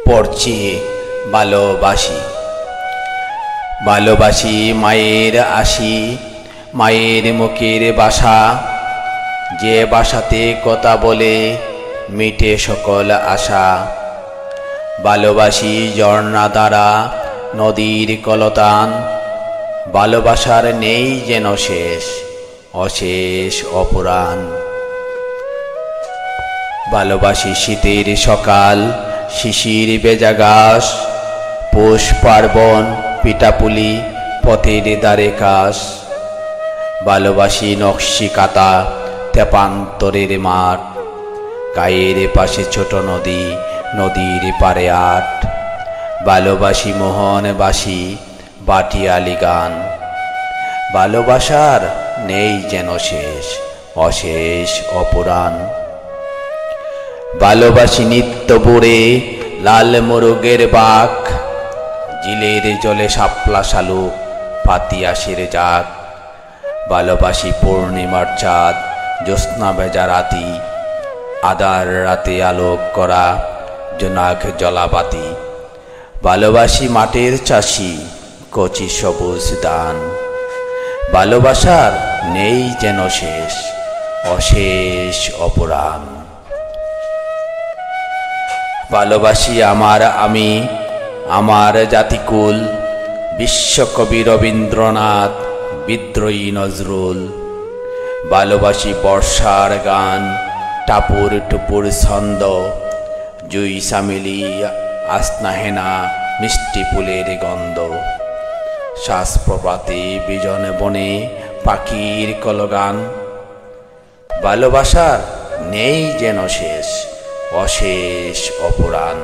পড়ছি ভালোবাসি। ভালোবাসি মায়ের আসি, মায়ের মুখের বাসা, যে বাসাতে কথা বলে মিটে সকল আশা। ভালোবাসি ঝর্ণা দ্বারা নদীর কলতান, ভালোবাসার নেই যেন শেষ, অশেষ অপুরাণ। ভালোবাসি শীতের সকাল, শিশির ভেজা ঘাস, পৌষ পার্বণ পিঠাপুলি পথের ধারে কাশ। ভালোবাসি নকশি কাতা তেপান্তরের মাঠ, গায়ের পাশে ছোট নদী, নদীর পারে আট। ভালোবাসি মোহনবাসী বাটিয়ালি গান, ভালোবাসার নেই যেন শেষ, অশেষ অপুরাণ। ভালোবাসি নিত্য ভোরে লাল মোরগের বাক, জিলের জলে শাপলা শালুক পাতিয়াসের জাক। ভালোবাসি পূর্ণিমার চাঁদ জ্যোৎস্না ভেজা রাতি, আধার রাতে আলোক করা জোনাক জলাবাতি। ভালোবাসি মাটির চাষি কচি সবুজ ধান, ভালোবাসার নেই যেন শেষ, অশেষ অপুরাণ। ভালোবাসি আমার আমি, আমার জাতিকুল, বিশ্বকবি রবীন্দ্রনাথ, বিদ্রোহী নজরুল। ভালোবাসি বর্ষার গান, টাপুর টুপুর ছন্দ, জুই সামিলি আসনা হেনা মিষ্টি ফুলের গন্ধ। শ্বাস প্রপাতে বিজন বনে পাখির কলগান, ভালোবাসার নেই যেন শেষ, অশেষ অপুরাণ।